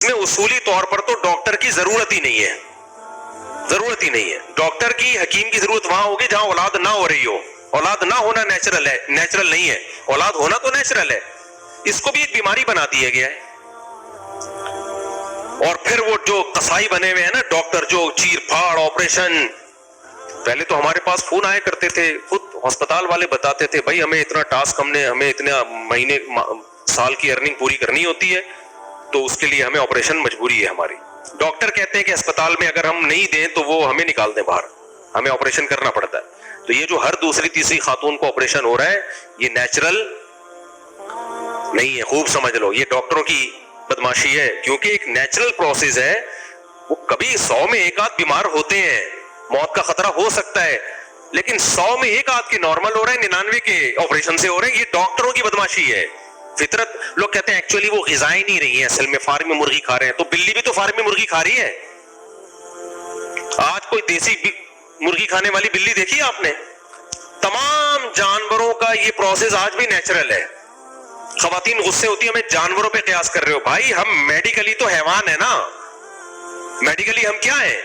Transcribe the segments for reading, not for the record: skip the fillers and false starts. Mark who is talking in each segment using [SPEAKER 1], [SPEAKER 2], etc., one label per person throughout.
[SPEAKER 1] میں اصولی طور پر تو ڈاکٹر کی ضرورت ہی نہیں ہے، ضرورت ہی نہیں ہے. ڈاکٹر کی، حکیم کی ضرورت وہاں ہوگی جہاں اولاد نہ ہو رہی ہو. اولاد نہ ہونا نیچرل ہے، نیچرل نہیں ہے. اولاد ہونا تو نیچرل ہے، اس کو بھی ایک بیماری بنا دیا گیا ہے. اور پھر وہ جو قصائی بنے ہوئے ہیں نا ڈاکٹر، جو چیر پھاڑ آپریشن. پہلے تو ہمارے پاس فون آیا کرتے تھے، خود ہسپتال والے بتاتے تھے بھائی ہمیں اتنا ٹاسک، ہمیں اتنا مہینے سال کی ارننگ پوری کرنی ہوتی ہے، تو اس کے لیے ہمیں آپریشن مجبوری ہے ہماری. ڈاکٹر کہتے ہیں کہ اسپتال میں اگر ہم نہیں دیں تو وہ ہمیں نکال دیں باہر، ہمیں آپریشن کرنا پڑتا ہے. تو یہ جو ہر دوسری تیسری خاتون کو آپریشن ہو رہا ہے، یہ نیچرل نہیں ہے. خوب سمجھ لو، یہ ڈاکٹروں کی بدماشی ہے، کیونکہ ایک نیچرل پروسیس ہے. وہ کبھی 100 میں ایک آدھ بیمار ہوتے ہیں، موت کا خطرہ ہو سکتا ہے، لیکن 100 میں ایک آدھ کے نارمل ہو رہے ہیں، 99 کے آپریشن سے ہو رہے ہیں. یہ ڈاکٹروں کی بدماشی ہے. فطرت، لوگ کہتے ہیں ایکچولی وہ غذائیں نہیں رہی ہیں، اصل میں فارمی مرغی کھا رہے ہیں. تو بلی بھی تو فارمی مرغی کھا رہی ہے. آج کوئی دیسی مرغی کھانے والی بلی دیکھی آپ نے؟ تمام جانوروں کا یہ پروسیس آج بھی نیچرل ہے. خواتین غصے ہوتی ہیں ہمیں جانوروں پہ قیاس کر رہے ہو. بھائی ہم میڈیکلی تو حیوان ہے نا، میڈیکلی ہم کیا ہیں؟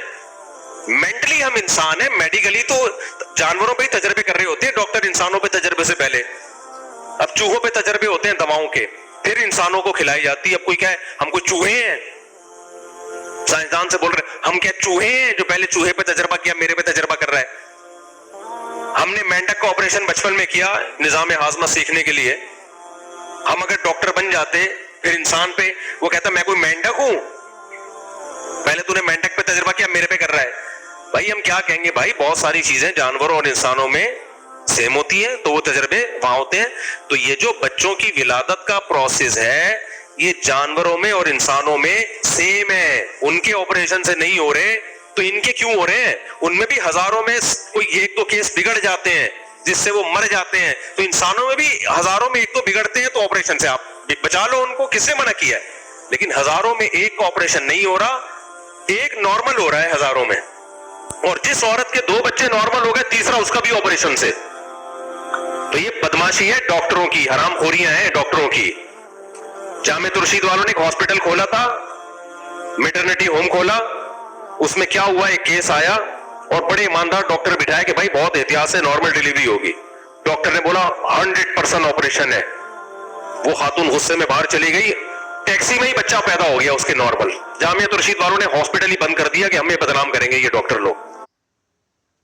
[SPEAKER 1] مینٹلی ہم انسان ہیں. میڈیکلی تو جانوروں پہ ہی تجربے کر رہے ہوتے ہیں ڈاکٹر، انسانوں پہ تجربے سے پہلے. اب چوہوں پہ تجربے ہوتے ہیں دواؤں کے، پھر انسانوں کو کھلائی جاتی ہے. اب کوئی کہے ہم کوئی چوہے ہیں، سائنسدان سے بول رہے ہم کیا چوہے ہیں جو پہلے چوہے پہ تجربہ کیا میرے پہ تجربہ کر رہا ہے؟ ہم نے مینڈک کا آپریشن بچپن میں کیا نظام ہاضمہ سیکھنے کے لیے. ہم اگر ڈاکٹر بن جاتے پھر انسان پہ، وہ کہتا میں کوئی مینڈک ہوں، پہلے تو نے مینڈک پہ تجربہ کیا میرے پہ کر رہا ہے. بھائی ہم کیا کہیں گے؟ بھائی بہت ساری چیزیں جانوروں اور انسانوں میں سیم ہوتی ہیں، تو وہ تجربے وہاں ہوتے ہیں. تو یہ جو بچوں کی ولادت کا پروسیس ہے، یہ جانوروں میں اور انسانوں میں سیم ہے. ان کے آپریشن سے نہیں ہو رہے تو ان کے کیوں ہو رہے ہیں؟ ان میں بھی ہزاروں میں کوئی ایک دو کیس بگڑ جاتے ہیں جس سے وہ مر جاتے ہیں. تو انسانوں میں بھی ہزاروں میں ایک تو بگڑتے ہیں، تو آپریشن سے آپ بچا لو ان کو، کس سے منع کیا ہے؟ لیکن ہزاروں میں ایک کا آپریشن نہیں ہو رہا، ایک نارمل ہو رہا ہے ہزاروں میں. اور جس عورت کے 2 بچے نارمل ہو گئے، تیسرا اس کا بھی آپریشن سے. تو یہ بدماشی ہے ڈاکٹروں کی، حرام خوریاں ہیں ڈاکٹروں کی. جامع ترشید والوں نے ایک ہاسپٹل کھولا تھا، میٹرنٹی ہوم کھولا. اس میں کیا ہوا، ایک کیس آیا اور بڑے ایماندار ڈاکٹر بٹھائے کہ بھائی بہت احتیاط سے نارمل ڈیلیوری ہوگی. ڈاکٹر نے بولا 100% آپریشن ہے. وہ خاتون غصے میں باہر چلی گئی، ٹیکسی میں ہی بچہ پیدا ہو گیا اس کے نارمل. جامعہ ترشید والوں نے ہاسپٹل ہی بند کر دیا کہ ہمیں بدنام کریں گے یہ ڈاکٹر لوگ.